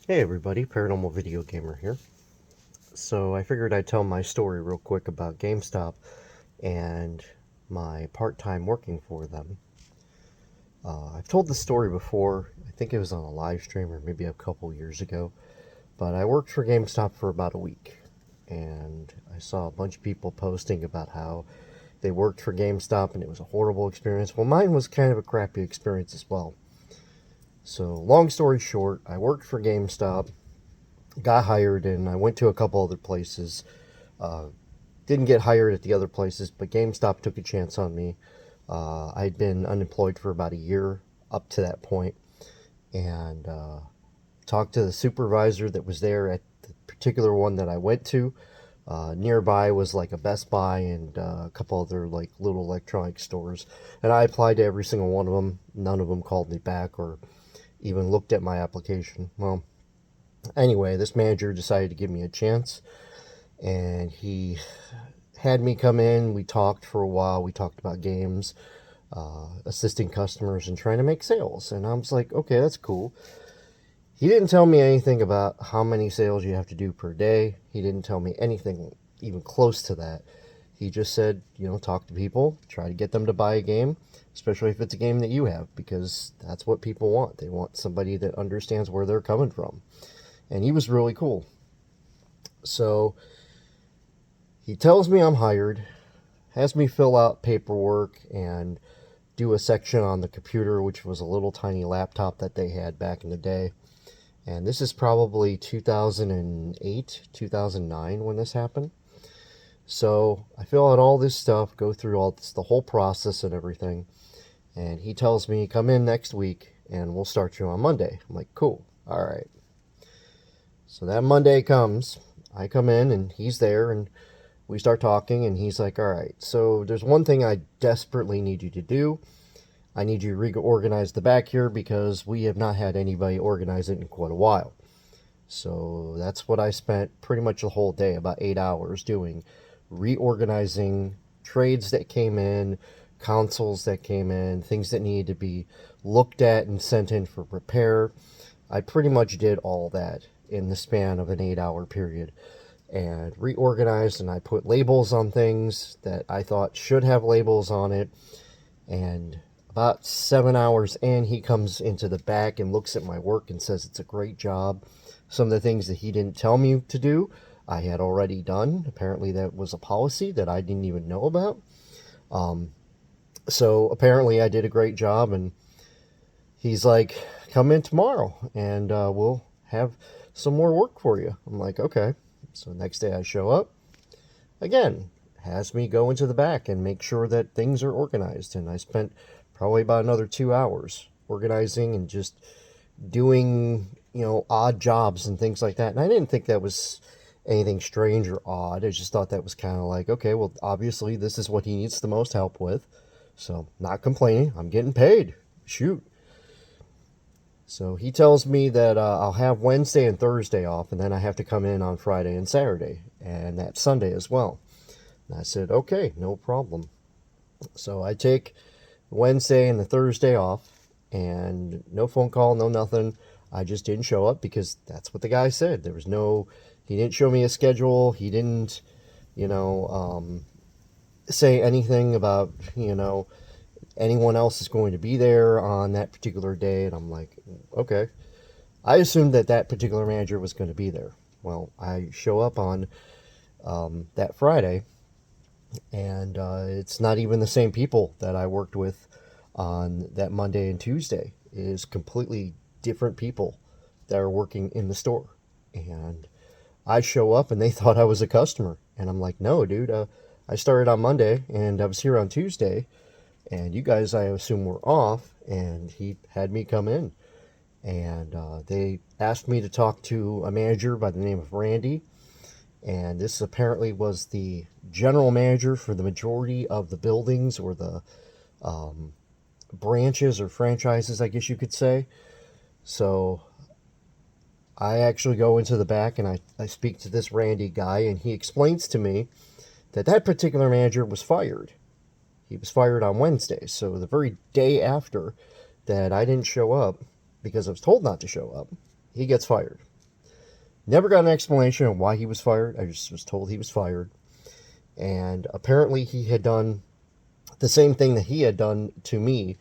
Hey everybody, Paranormal Video Gamer here. So I figured I'd tell my story real quick about GameStop and my part-time working for them. I've told the story before. I think it was on a live stream or maybe a couple years ago. But I worked for GameStop for about a week. And I saw a bunch of people posting about how they worked for GameStop and it was a horrible experience. Well, mine was kind of a crappy experience as well. So long story short, I worked for GameStop, got hired, and I went to a couple other places. Uh, didn't get hired at the other places, but GameStop took a chance on me. I'd been unemployed for about a year up to that point, and talked to the supervisor that was there at the particular one that I went to. Nearby was like a Best Buy and a couple other like little electronic stores, and I applied to every single one of them. None of them called me back or even looked at my application. Well, anyway, this manager decided to give me a chance, and he had me come in. We talked for a while. We talked about games, assisting customers, and trying to make sales. And I was like, okay, that's cool. He didn't tell me anything about how many sales you have to do per day. He didn't tell me anything even close to that. He just said, talk to people, try to get them to buy a game, especially if it's a game that you have, because that's what people want. They want somebody that understands where they're coming from. And he was really cool. So he tells me I'm hired, has me fill out paperwork and do a section on the computer, which was a little tiny laptop that they had back in the day. And this is probably 2008, 2009 when this happened. So I fill out all this stuff, go through all this, the whole process and everything. And he tells me, come in next week and we'll start you on Monday. I'm like, cool. All right. So that Monday comes. I come in and he's there and we start talking, and he's like, all right, so there's one thing I desperately need you to do. I need you to reorganize the back here because we have not had anybody organize it in quite a while. So that's what I spent pretty much the whole day, about 8 hours, doing. Reorganizing trades that came in, consoles that came in, things that needed to be looked at and sent in for repair. I pretty much did all that in the span of an 8 hour period and reorganized, and I put labels on things that I thought should have labels on it. And about 7 hours in, he comes into the back and looks at my work and says it's a great job. Some of the things that he didn't tell me to do, I had already done. Apparently that was a policy that I didn't even know about. So apparently I did a great job, and he's like, come in tomorrow and we'll have some more work for you. I'm like, okay. So next day I show up. Again, has me go into the back and make sure that things are organized. And I spent probably about another 2 hours organizing and just doing, odd jobs and things like that. And I didn't think that was anything strange or odd. I just thought that was kind of like, okay, well, obviously this is what he needs the most help with. So, not complaining. I'm getting paid. Shoot. So he tells me that I'll have Wednesday and Thursday off, and then I have to come in on Friday and Saturday, and that Sunday as well. And I said, okay, no problem. So I take Wednesday and the Thursday off, and no phone call, no nothing. I just didn't show up because that's what the guy said. He didn't show me a schedule. He didn't, say anything about, anyone else is going to be there on that particular day. And I'm like, okay. I assumed that that particular manager was going to be there. Well, I show up on that Friday, and it's not even the same people that I worked with on that Monday and Tuesday. It is completely different people that are working in the store. And I show up and they thought I was a customer. And I'm like, no, dude, I started on Monday and I was here on Tuesday. And you guys, I assume, were off. And he had me come in. And they asked me to talk to a manager by the name of Randy. And this apparently was the general manager for the majority of the buildings or the branches or franchises, I guess you could say. So I actually go into the back and I speak to this Randy guy, and he explains to me that that particular manager was fired. He was fired on Wednesday. So the very day after that I didn't show up, because I was told not to show up, he gets fired. Never got an explanation of why he was fired. I just was told he was fired. And apparently he had done the same thing that he had done to me,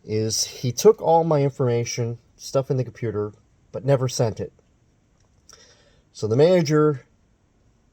is he took all my information, stuff in the computer, but never sent it. So the manager,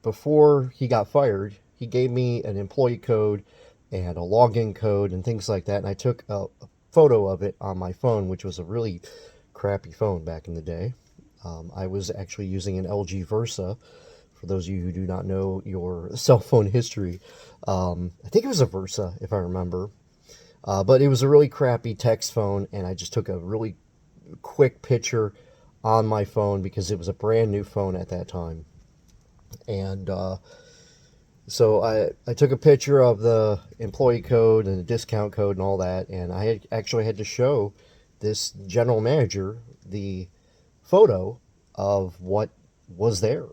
before he got fired, he gave me an employee code and a login code and things like that. And I took a photo of it on my phone, which was a really crappy phone back in the day. I was actually using an LG Versa. For those of you who do not know your cell phone history, I think it was a Versa, if I remember. But it was a really crappy text phone, and I just took a really quick picture on my phone because it was a brand new phone at that time. And so I took a picture of the employee code and the discount code and all that, and I actually had to show this general manager the photo of what was there.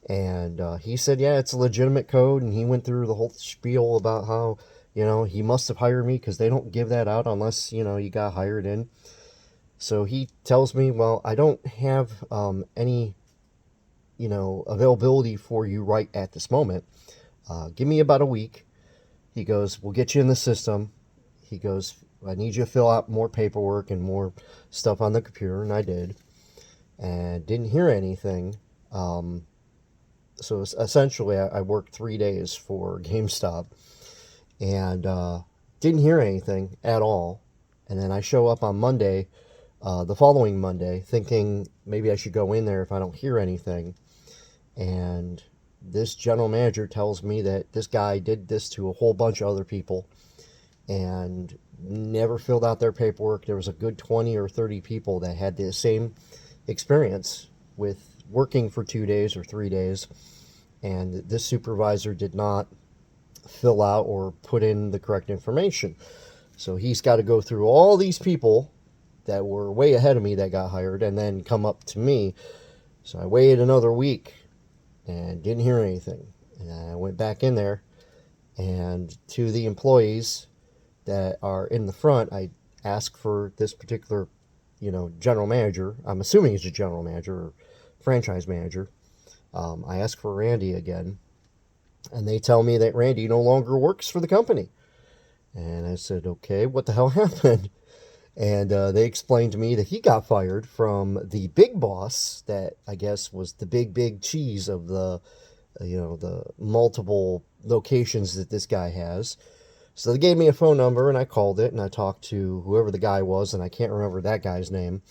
And he said, yeah, it's a legitimate code, and he went through the whole spiel about how, he must have hired me because they don't give that out unless, you got hired in. So he tells me, well, I don't have any, availability for you right at this moment. Give me about a week. He goes, we'll get you in the system. He goes, I need you to fill out more paperwork and more stuff on the computer, and I did. And didn't hear anything. So essentially, I worked 3 days for GameStop and didn't hear anything at all. And then I show up on Monday, the following Monday, thinking maybe I should go in there if I don't hear anything. And this general manager tells me that this guy did this to a whole bunch of other people and never filled out their paperwork. There was a good 20 or 30 people that had the same experience with working for 2 days or 3 days, and this supervisor did not fill out or put in the correct information. So he's got to go through all these people that were way ahead of me that got hired and then come up to me. So I waited another week and didn't hear anything. And I went back in there, and to the employees that are in the front, I asked for this particular, general manager. I'm assuming he's a general manager or franchise manager. I asked for Randy again, and they tell me that Randy no longer works for the company. And I said, okay, what the hell happened? And they explained to me that he got fired from the big boss that I guess was the big cheese of the, the multiple locations that this guy has. So they gave me a phone number, and I called it, and I talked to whoever the guy was, and I can't remember that guy's name.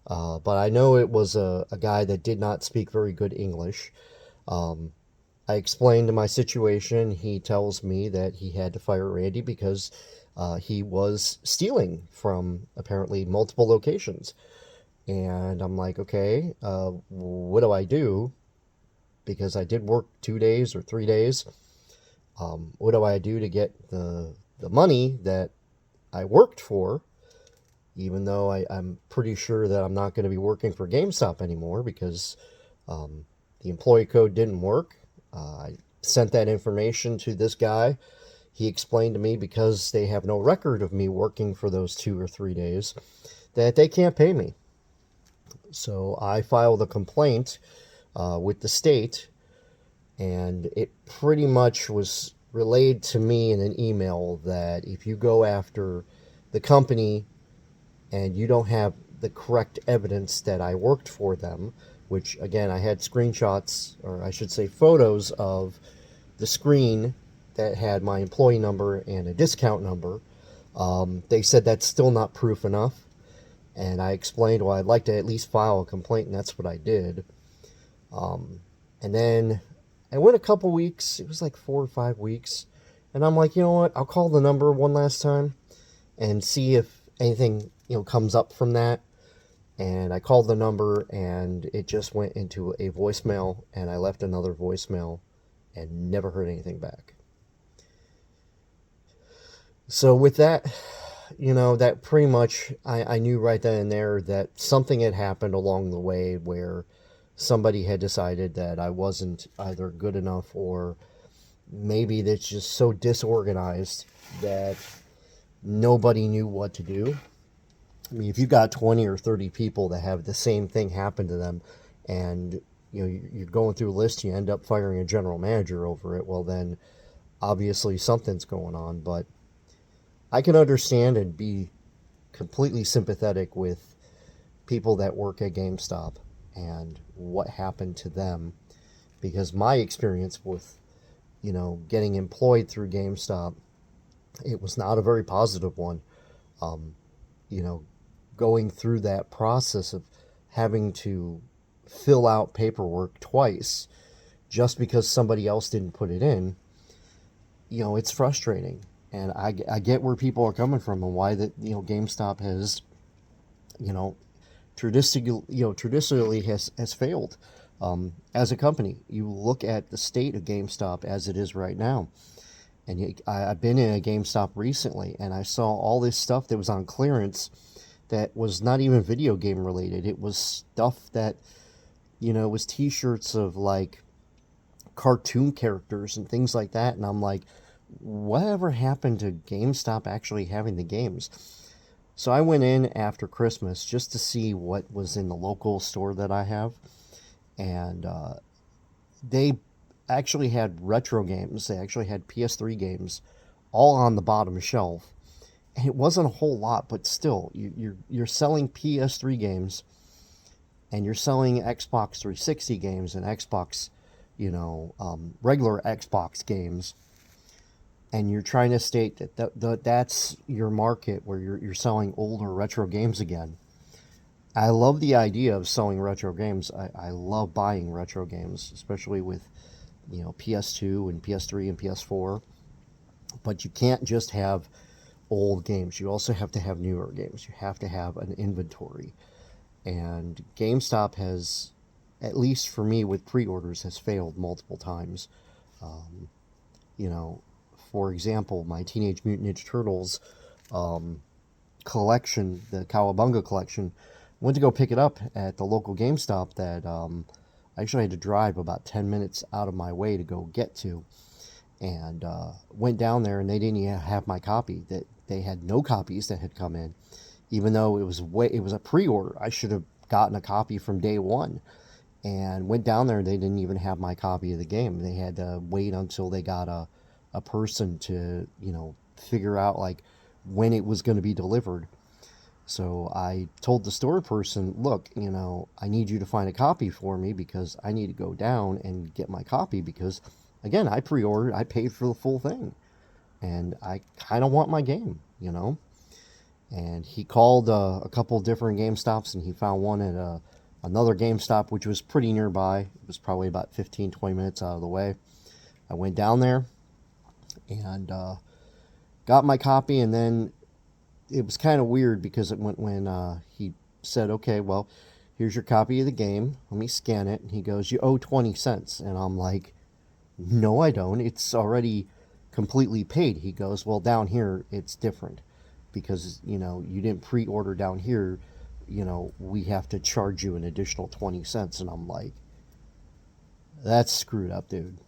But I know it was a guy that did not speak very good English. I explained my situation. He tells me that he had to fire Randy because he was stealing from apparently multiple locations. And I'm like, okay, what do I do? Because I did work 2 days or 3 days. What do I do to get the money that I worked for? Even though I'm pretty sure that I'm not going to be working for GameStop anymore because the employee code didn't work. I sent that information to this guy. He explained to me because they have no record of me working for those 2 or 3 days that they can't pay me. So I filed a complaint with the state, and it pretty much was relayed to me in an email that if you go after the company and you don't have the correct evidence that I worked for them, which again, I had screenshots, or I should say photos of the screen that had my employee number and a discount number. They said that's still not proof enough. And I explained, well, I'd like to at least file a complaint, and that's what I did. And then I went a couple weeks, it was like 4 or 5 weeks, and I'm like, you know what, I'll call the number one last time and see if anything, comes up from that. And I called the number, and it just went into a voicemail, and I left another voicemail and never heard anything back. So with that, that pretty much, I knew right then and there that something had happened along the way where somebody had decided that I wasn't either good enough, or maybe that's just so disorganized that nobody knew what to do. I mean, if you've got 20 or 30 people that have the same thing happen to them, and you're going through a list, you end up firing a general manager over it. Well, then obviously something's going on. But I can understand and be completely sympathetic with people that work at GameStop and what happened to them, because my experience with, getting employed through GameStop, it was not a very positive one. Um, you know, Going through that process of having to fill out paperwork twice just because somebody else didn't put it in, it's frustrating. And I get where people are coming from and why that, GameStop has, you know, traditionally has failed as a company. You look at the state of GameStop as it is right now, and I've been in a GameStop recently, and I saw all this stuff that was on clearance that was not even video game related. It was stuff that, was T-shirts of like cartoon characters and things like that, and I'm like, whatever happened to GameStop actually having the games? So I went in after Christmas just to see what was in the local store that I have, and they actually had retro games. They actually had PS3 games all on the bottom shelf, and it wasn't a whole lot, but still, you're selling PS3 games, and you're selling Xbox 360 games and Xbox, regular Xbox games, and you're trying to state that's your market where you're selling older retro games again. I love the idea of selling retro games. I love buying retro games, especially with, PS2 and PS3 and PS4. But you can't just have old games. You also have to have newer games. You have to have an inventory. And GameStop has, at least for me with pre-orders, has failed multiple times. Um, you know, for example, my Teenage Mutant Ninja Turtles collection, the Cowabunga collection, went to go pick it up at the local GameStop that I actually had to drive about 10 minutes out of my way to go get to. And went down there, and they didn't even have my copy. That they had no copies that had come in, even though it was a pre-order. I should have gotten a copy from day one. And went down there, and they didn't even have my copy of the game. They had to wait until they got a person to, figure out like when it was going to be delivered. So I told the store person, look, I need you to find a copy for me because I need to go down and get my copy because, again, I pre-ordered, I paid for the full thing, and I kind of want my game. And he called a couple different GameStops, and he found one at another GameStop, which was pretty nearby. It was probably about 15, 20 minutes out of the way. I went down there and got my copy, and then it was kind of weird because when he said, okay, well, here's your copy of the game. Let me scan it. And he goes, you owe 20 cents. And I'm like, no, I don't. It's already completely paid. He goes, well, down here, it's different because, you didn't pre-order down here. We have to charge you an additional 20 cents. And I'm like, that's screwed up, dude.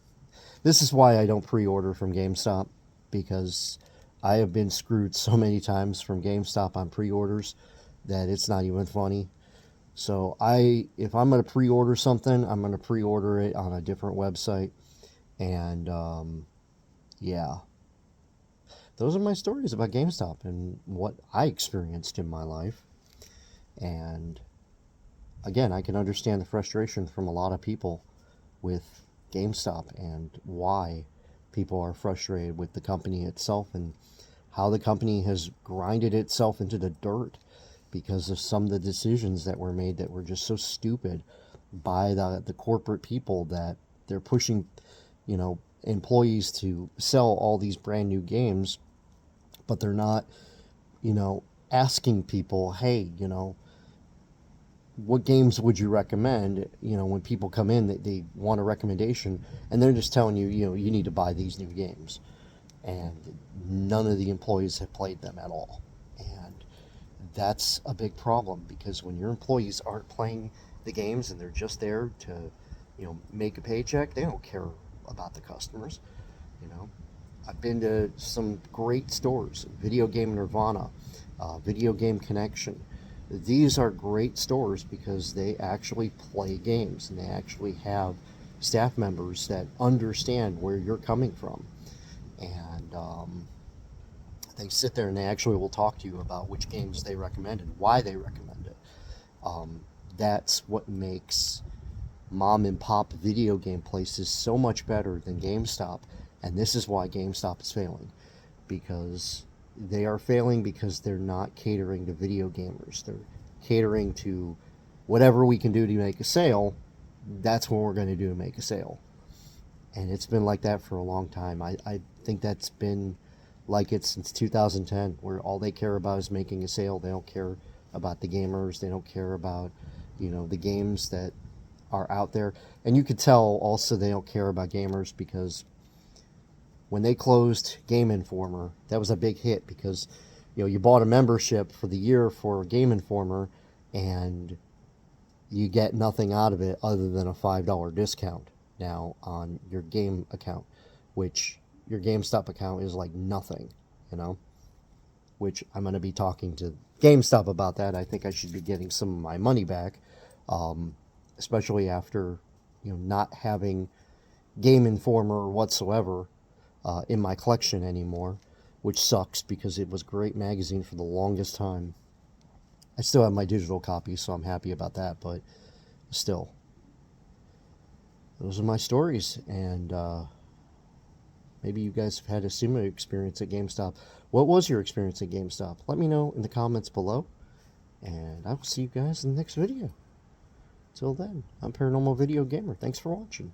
This is why I don't pre-order from GameStop, because I have been screwed so many times from GameStop on pre-orders that it's not even funny. So if I'm going to pre-order something, I'm going to pre-order it on a different website. And yeah, those are my stories about GameStop and what I experienced in my life. And again, I can understand the frustration from a lot of people with GameStop and why people are frustrated with the company itself and how the company has grinded itself into the dirt because of some of the decisions that were made that were just so stupid by the corporate people, that they're pushing, employees to sell all these brand new games, but they're not, asking people, hey, what games would you recommend? When people come in, they want a recommendation, and they're just telling you, you need to buy these new games. And none of the employees have played them at all. And that's a big problem, because when your employees aren't playing the games and they're just there to, make a paycheck, they don't care about the customers. I've been to some great stores, Video Game Nirvana, Video Game Connection. These are great stores because they actually play games and they actually have staff members that understand where you're coming from. And they sit there and they actually will talk to you about which games they recommend and why they recommend it. That's what makes mom and pop video game places so much better than GameStop. And this is why GameStop is failing, because they are failing because they're not catering to video gamers. They're catering to whatever we can do to make a sale. That's what we're going to do to make a sale. And it's been like that for a long time. I think that's been like it since 2010, where all they care about is making a sale. They don't care about the gamers. They don't care about, the games that are out there. And you could tell also they don't care about gamers because when they closed Game Informer, that was a big hit because, you bought a membership for the year for Game Informer and you get nothing out of it other than a $5 discount now on your game account, which your GameStop account is like nothing, which I'm going to be talking to GameStop about that. I think I should be getting some of my money back, especially after, not having Game Informer whatsoever in my collection anymore, which sucks because it was a great magazine for the longest time. I still have my digital copy, so I'm happy about that, but still, those are my stories, and maybe you guys have had a similar experience at GameStop. What was your experience at GameStop? Let me know in the comments below, and I will see you guys in the next video. Till then, I'm Paranormal Video Gamer. Thanks for watching.